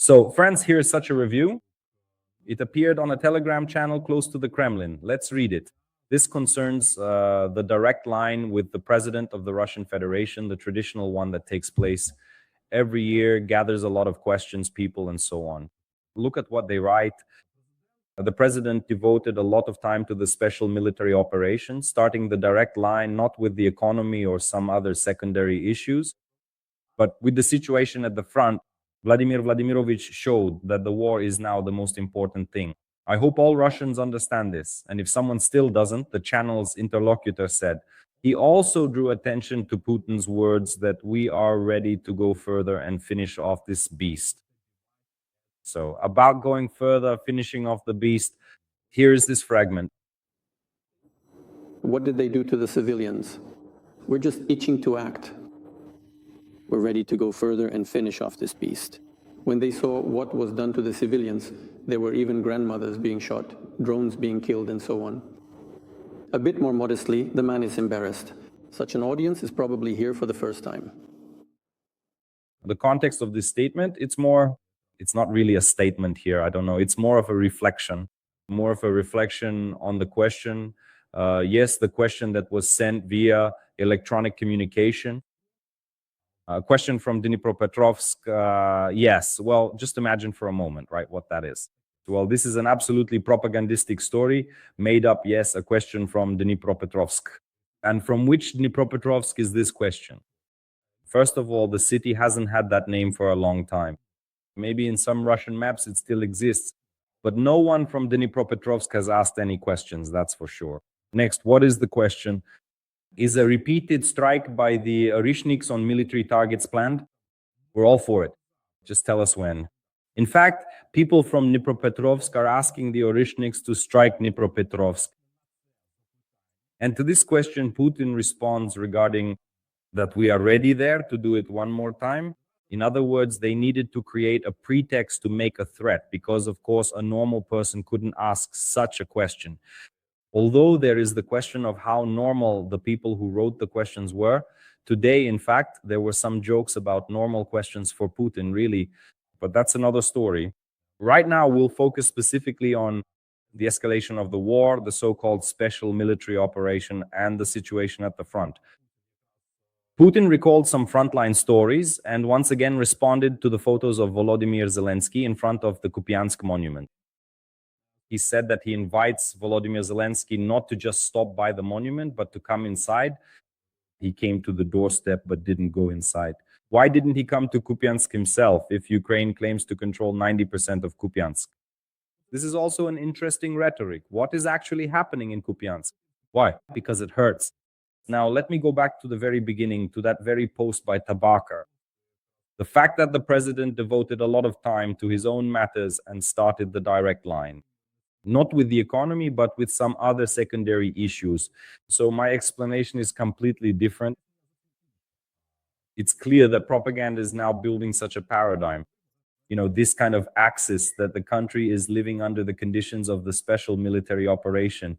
So, friends, here is such a review. It appeared on a Telegram channel close to the Kremlin. Let's read it. This concerns the direct line with the president of the Russian Federation, the traditional one that takes place every year, gathers a lot of questions, people, and so on. Look at what they write. The president devoted a lot of time to the special military operation, starting the direct line not with the economy or some other secondary issues, but with the situation at the front. Vladimir Vladimirovich showed that the war is now the most important thing. I hope all Russians understand this. And if someone still doesn't, the channel's interlocutor said, he also drew attention to Putin's words that we are ready to go further and finish off this beast. So about going further, finishing off the beast, here is this fragment. What did they do to the civilians? We're just itching to act. We're ready to go further and finish off this beast. When they saw what was done to the civilians, there were even grandmothers being shot, drones being killed, and so on. A bit more modestly, the man is embarrassed. Such an audience is probably here for the first time. The context of this statement, it's not really a statement here, I don't know. It's more of a reflection on the question. Yes, the question that was sent via electronic communication. A question from Dnipropetrovsk, yes. Well, just imagine for a moment, right, what that is. Well, this is an absolutely propagandistic story, made up, yes, a question from Dnipropetrovsk. And from which Dnipropetrovsk is this question? First of all, the city hasn't had that name for a long time. Maybe in some Russian maps it still exists, but no one from Dnipropetrovsk has asked any questions, that's for sure. Next, what is the question? Is a repeated strike by the Oryshniks on military targets planned? We're all for it. Just tell us when. In fact, people from Dnipropetrovsk are asking the Oryshniks to strike Dnipropetrovsk. And to this question, Putin responds regarding that we are ready there to do it one more time. In other words, they needed to create a pretext to make a threat because, of course, a normal person couldn't ask such a question. Although there is the question of how normal the people who wrote the questions were, today, in fact, there were some jokes about normal questions for Putin, really, but that's another story. Right now, we'll focus specifically on the escalation of the war, the so-called special military operation, and the situation at the front. Putin recalled some frontline stories and once again responded to the photos of Volodymyr Zelensky in front of the Kupiansk monument. He said that he invites Volodymyr Zelensky not to just stop by the monument, but to come inside. He came to the doorstep, but didn't go inside. Why didn't he come to Kupiansk himself if Ukraine claims to control 90% of Kupiansk? This is also an interesting rhetoric. What is actually happening in Kupiansk? Why? Because it hurts. Now, let me go back to the very beginning, to that very post by Tabakar. The fact that the president devoted a lot of time to his own matters and started the direct line. Not with the economy, but with some other secondary issues. So my explanation is completely different. It's clear that propaganda is now building such a paradigm. You know, this kind of axis that the country is living under the conditions of the special military operation.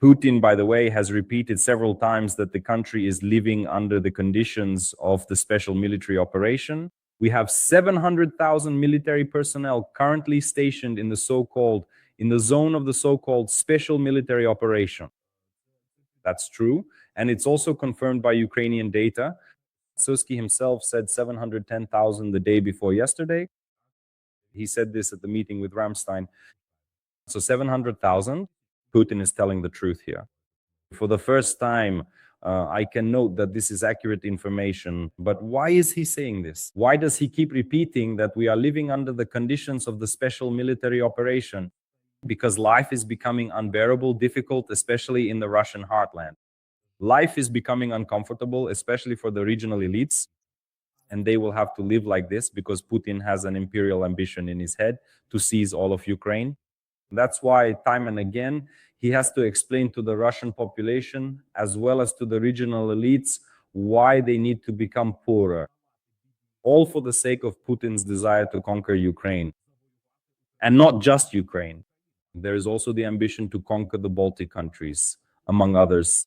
Putin, by the way, has repeated several times that the country is living under the conditions of the special military operation. We have 700,000 military personnel currently stationed in the zone of the so-called special military operation. That's true. And it's also confirmed by Ukrainian data. Suski himself said 710,000 the day before yesterday. He said this at the meeting with Ramstein. So 700,000, Putin is telling the truth here. For the first time, I can note that this is accurate information. But why is he saying this? Why does he keep repeating that we are living under the conditions of the special military operation? Because life is becoming unbearable, difficult, especially in the Russian heartland. Life is becoming uncomfortable, especially for the regional elites. And they will have to live like this because Putin has an imperial ambition in his head to seize all of Ukraine. That's why time and again, he has to explain to the Russian population, as well as to the regional elites, why they need to become poorer. All for the sake of Putin's desire to conquer Ukraine. And not just Ukraine. There is also the ambition to conquer the Baltic countries, among others.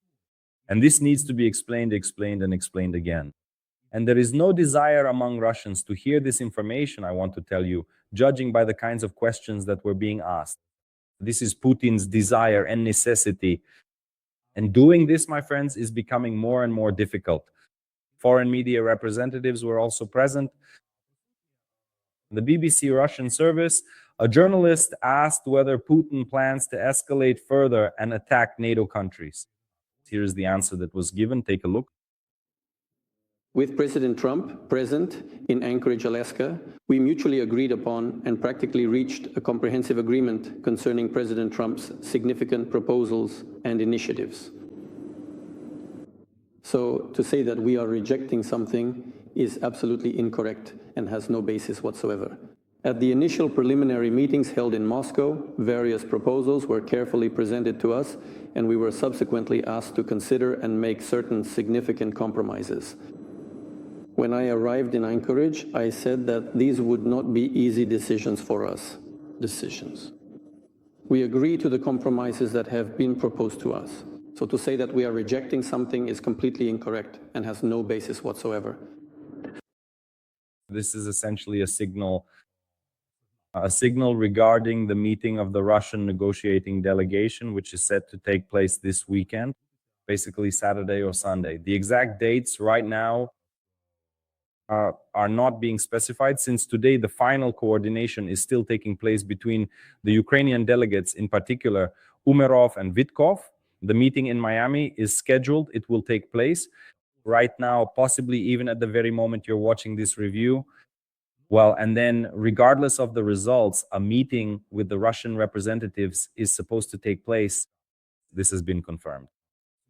And this needs to be explained, and explained again. And there is no desire among Russians to hear this information, I want to tell you, judging by the kinds of questions that were being asked. This is Putin's desire and necessity. And doing this, my friends, is becoming more and more difficult. Foreign media representatives were also present. The BBC Russian service, a journalist asked whether Putin plans to escalate further and attack NATO countries. Here's the answer that was given. Take a look. With President Trump present in Anchorage, Alaska, we mutually agreed upon and practically reached a comprehensive agreement concerning President Trump's significant proposals and initiatives. So to say that we are rejecting something is absolutely incorrect and has no basis whatsoever. At the initial preliminary meetings held in Moscow, various proposals were carefully presented to us, and we were subsequently asked to consider and make certain significant compromises. When I arrived in Anchorage, I said that these would not be easy decisions for us. We agree to the compromises that have been proposed to us. So to say that we are rejecting something is completely incorrect and has no basis whatsoever. This is essentially a signal regarding the meeting of the Russian negotiating delegation, which is set to take place this weekend, basically Saturday or Sunday. The exact dates right now are not being specified, since today the final coordination is still taking place between the Ukrainian delegates, in particular Umerov and Vitkov. The meeting in Miami is scheduled. It will take place right now, possibly even at the very moment you're watching this review. Well, and then regardless of the results, a meeting with the Russian representatives is supposed to take place. This has been confirmed.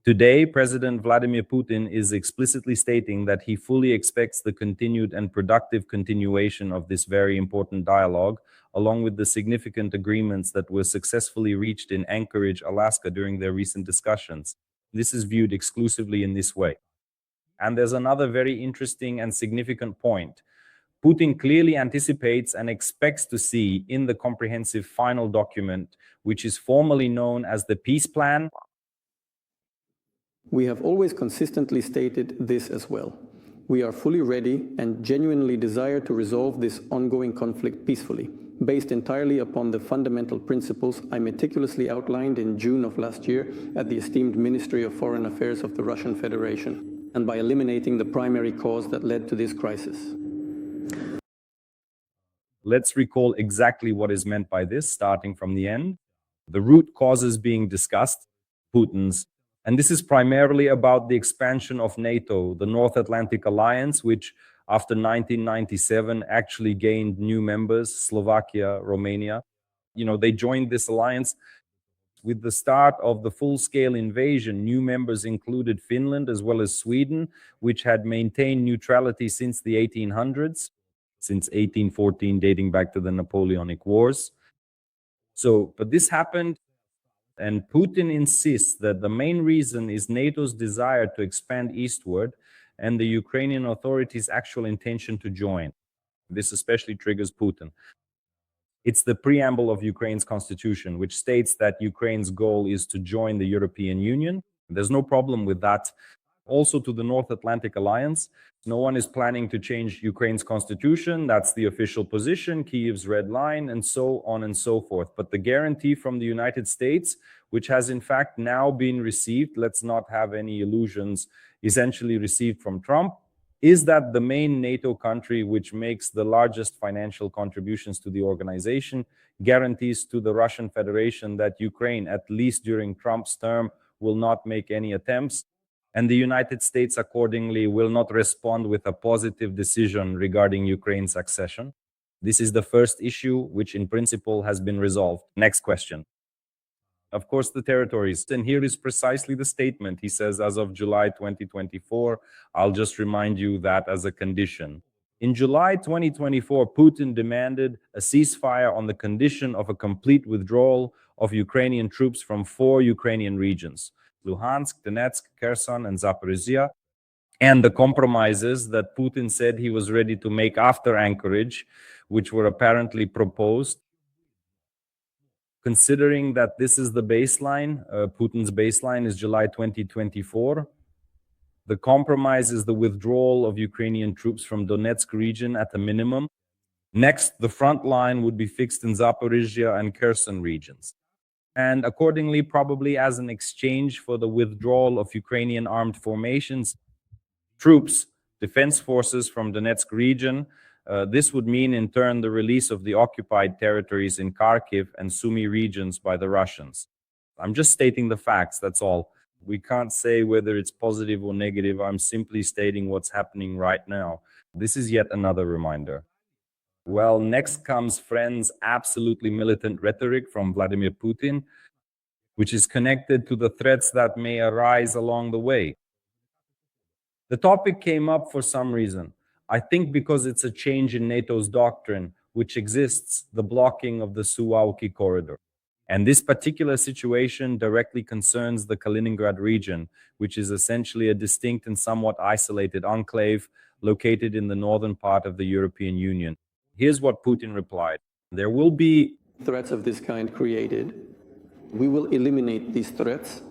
Today, President Vladimir Putin is explicitly stating that he fully expects the continued and productive continuation of this very important dialogue, along with the significant agreements that were successfully reached in Anchorage, Alaska during their recent discussions. This is viewed exclusively in this way. And there's another very interesting and significant point. Putin clearly anticipates and expects to see in the comprehensive final document, which is formally known as the peace plan. We have always consistently stated this as well. We are fully ready and genuinely desire to resolve this ongoing conflict peacefully, based entirely upon the fundamental principles I meticulously outlined in June of last year at the esteemed Ministry of Foreign Affairs of the Russian Federation, and by eliminating the primary cause that led to this crisis. Let's recall exactly what is meant by this, starting from the end. The root causes being discussed, Putin's. And this is primarily about the expansion of NATO, the North Atlantic Alliance, which after 1997 actually gained new members, Slovakia, Romania. They joined this alliance. With the start of the full-scale invasion, new members included Finland as well as Sweden, which had maintained neutrality since the 1800s, since 1814, dating back to the Napoleonic Wars. But this happened. And Putin insists that the main reason is NATO's desire to expand eastward and the Ukrainian authorities' actual intention to join. This especially triggers Putin. It's the preamble of Ukraine's constitution, which states that Ukraine's goal is to join the European Union. There's no problem with that. Also to the North Atlantic Alliance, no one is planning to change Ukraine's constitution. That's the official position, Kyiv's red line, and so on and so forth. But the guarantee from the United States, which has in fact now been received, let's not have any illusions, essentially received from Trump, is that the main NATO country, which makes the largest financial contributions to the organization, guarantees to the Russian Federation that Ukraine, at least during Trump's term, will not make any attempts. And the United States accordingly will not respond with a positive decision regarding Ukraine's accession. This is the first issue, which in principle has been resolved. Next question. Of course, the territories. And here is precisely the statement. He says, as of July 2024, I'll just remind you that as a condition. In July 2024, Putin demanded a ceasefire on the condition of a complete withdrawal of Ukrainian troops from 4 Ukrainian regions: Luhansk, Donetsk, Kherson, and Zaporizhia, and the compromises that Putin said he was ready to make after Anchorage, which were apparently proposed. Considering that this is the baseline, Putin's baseline is July 2024, The compromise is the withdrawal of Ukrainian troops from Donetsk region at a minimum. Next, the front line would be fixed in Zaporizhia and Kherson regions. And accordingly, probably as an exchange for the withdrawal of Ukrainian armed formations, troops, defense forces from Donetsk region, this would mean in turn the release of the occupied territories in Kharkiv and Sumy regions by the Russians. I'm just stating the facts, that's all. We can't say whether it's positive or negative. I'm simply stating what's happening right now. This is yet another reminder. Well, next comes, friends, absolutely militant rhetoric from Vladimir Putin, which is connected to the threats that may arise along the way. The topic came up for some reason. I think because it's a change in NATO's doctrine, which exists, the blocking of the Suwałki corridor. And this particular situation directly concerns the Kaliningrad region, which is essentially a distinct and somewhat isolated enclave located in the northern part of the European Union. Here's what Putin replied. There will be threats of this kind created. We will eliminate these threats.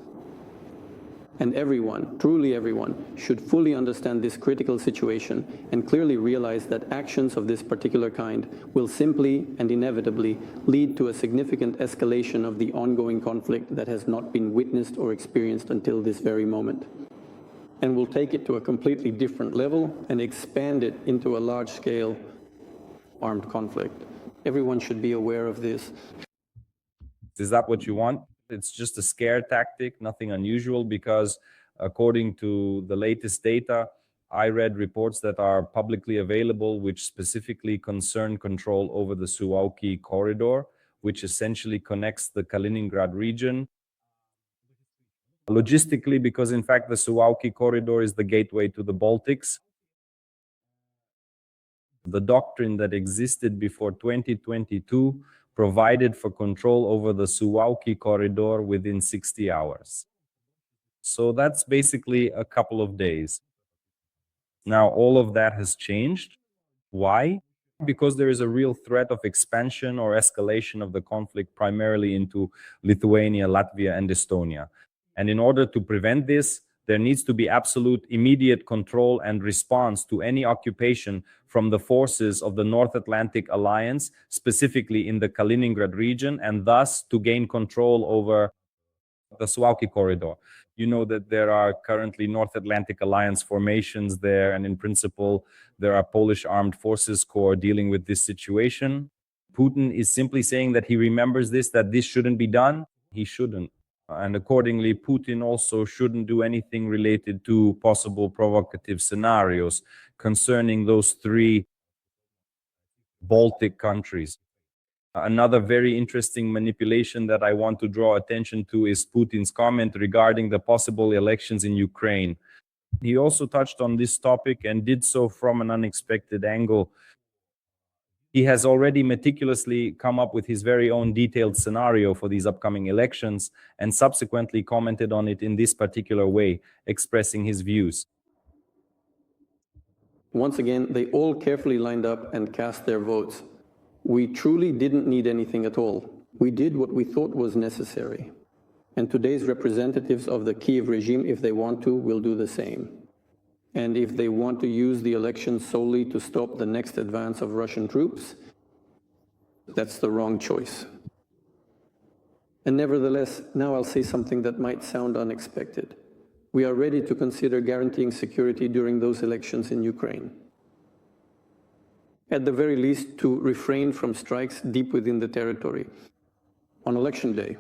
And everyone, truly everyone, should fully understand this critical situation and clearly realize that actions of this particular kind will simply and inevitably lead to a significant escalation of the ongoing conflict that has not been witnessed or experienced until this very moment. And will take it to a completely different level and expand it into a large-scale armed conflict. Everyone should be aware of this. Is that what you want? It's just a scare tactic, nothing unusual, because according to the latest data, I read reports that are publicly available, which specifically concern control over the Suwałki corridor, which essentially connects the Kaliningrad region. Logistically, because in fact the Suwałki corridor is the gateway to the Baltics. The doctrine that existed before 2022 provided for control over the Suwałki corridor within 60 hours. So that's basically a couple of days. Now, all of that has changed. Why? Because there is a real threat of expansion or escalation of the conflict primarily into Lithuania, Latvia, and Estonia. And in order to prevent this, there needs to be absolute immediate control and response to any occupation from the forces of the North Atlantic Alliance, specifically in the Kaliningrad region, and thus to gain control over the Suwałki corridor. You know that there are currently North Atlantic Alliance formations there, and in principle, there are Polish armed forces corps dealing with this situation. Putin is simply saying that he remembers this, that this shouldn't be done. He shouldn't. And accordingly, Putin also shouldn't do anything related to possible provocative scenarios concerning those three Baltic countries. Another very interesting manipulation that I want to draw attention to is Putin's comment regarding the possible elections in Ukraine. He also touched on this topic and did so from an unexpected angle. He has already meticulously come up with his very own detailed scenario for these upcoming elections and subsequently commented on it in this particular way, expressing his views. Once again, they all carefully lined up and cast their votes. We truly didn't need anything at all. We did what we thought was necessary. And today's representatives of the Kiev regime, if they want to, will do the same. And if they want to use the election solely to stop the next advance of Russian troops, that's the wrong choice. And nevertheless, now I'll say something that might sound unexpected. We are ready to consider guaranteeing security during those elections in Ukraine. At the very least, to refrain from strikes deep within the territory on election day.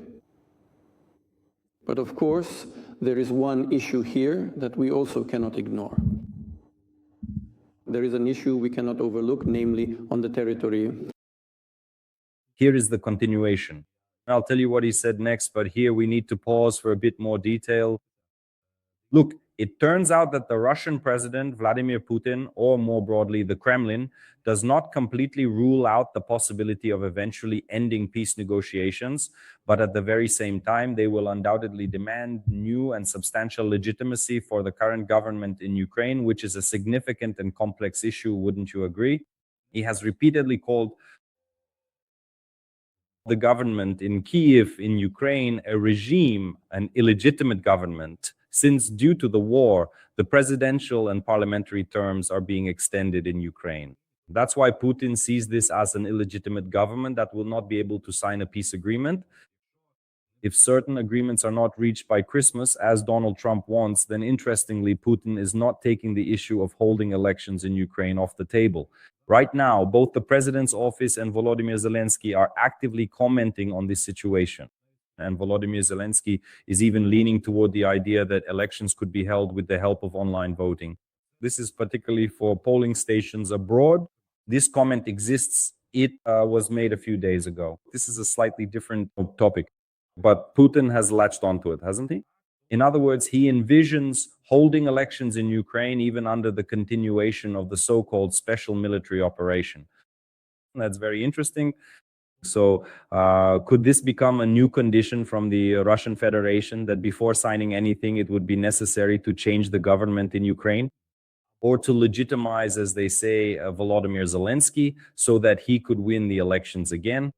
But of course, there is one issue here that we also cannot ignore. There is an issue we cannot overlook, namely on the territory. Here is the continuation. I'll tell you what he said next, but here we need to pause for a bit more detail. Look, it turns out that the Russian president, Vladimir Putin, or more broadly, the Kremlin, does not completely rule out the possibility of eventually ending peace negotiations, but at the very same time, they will undoubtedly demand new and substantial legitimacy for the current government in Ukraine, which is a significant and complex issue, wouldn't you agree? He has repeatedly called the government in Kiev, in Ukraine, a regime, an illegitimate government, since due to the war, the presidential and parliamentary terms are being extended in Ukraine. That's why Putin sees this as an illegitimate government that will not be able to sign a peace agreement. If certain agreements are not reached by Christmas, as Donald Trump wants, then interestingly, Putin is not taking the issue of holding elections in Ukraine off the table. Right now, both the president's office and Volodymyr Zelensky are actively commenting on this situation. And Volodymyr Zelensky is even leaning toward the idea that elections could be held with the help of online voting. This is particularly for polling stations abroad. This comment exists. It was made a few days ago. This is a slightly different topic, but Putin has latched onto it, hasn't he? In other words, he envisions holding elections in Ukraine even under the continuation of the so-called special military operation. That's very interesting. So could this become a new condition from the Russian Federation that before signing anything, it would be necessary to change the government in Ukraine or to legitimize, as they say, Volodymyr Zelensky so that he could win the elections again?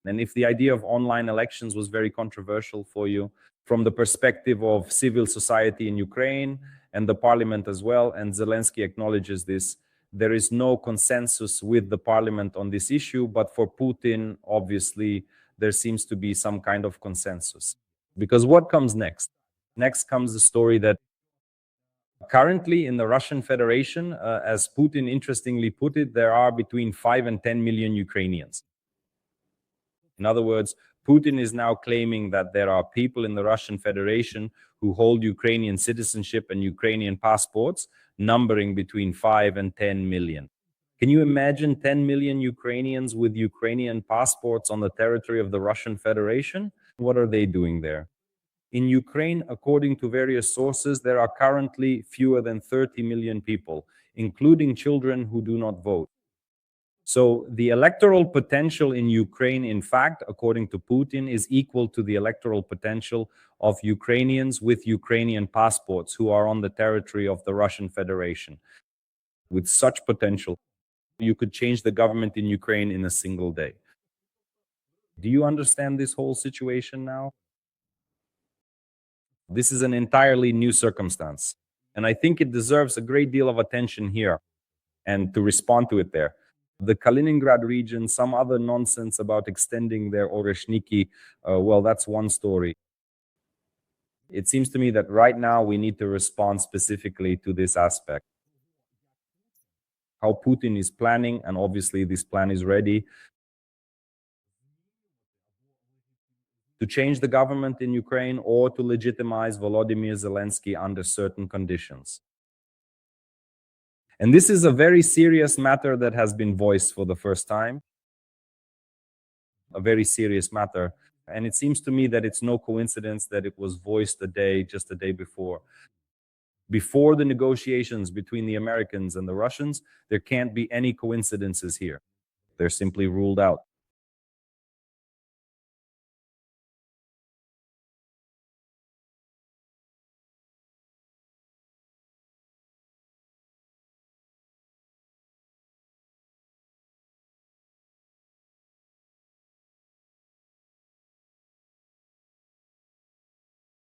And if the idea of online elections was very controversial for you from the perspective of civil society in Ukraine and the parliament as well, and Zelensky acknowledges this, there is no consensus with the parliament on this issue, but for Putin, obviously, there seems to be some kind of consensus. Because what comes next? Next comes the story that currently in the Russian Federation, as Putin interestingly put it, there are between 5 and 10 million Ukrainians. In other words, Putin is now claiming that there are people in the Russian Federation who hold Ukrainian citizenship and Ukrainian passports, numbering between 5 and 10 million. Can you imagine 10 million Ukrainians with Ukrainian passports on the territory of the Russian Federation? What are they doing there? In Ukraine, according to various sources, there are currently fewer than 30 million people, including children who do not vote. So the electoral potential in Ukraine, in fact, according to Putin, is equal to the electoral potential of Ukrainians with Ukrainian passports who are on the territory of the Russian Federation. With such potential, you could change the government in Ukraine in a single day. Do you understand this whole situation now? This is an entirely new circumstance, and I think it deserves a great deal of attention here and to respond to it there. The Kaliningrad region, some other nonsense about extending their Oreshniki, well, that's one story. It seems to me that right now we need to respond specifically to this aspect. How Putin is planning, and obviously this plan is ready, to change the government in Ukraine or to legitimize Volodymyr Zelensky under certain conditions. And this is a very serious matter that has been voiced for the first time. A very serious matter. And it seems to me that it's no coincidence that it was voiced just a day before. Before the negotiations between the Americans and the Russians, there can't be any coincidences here. They're simply ruled out.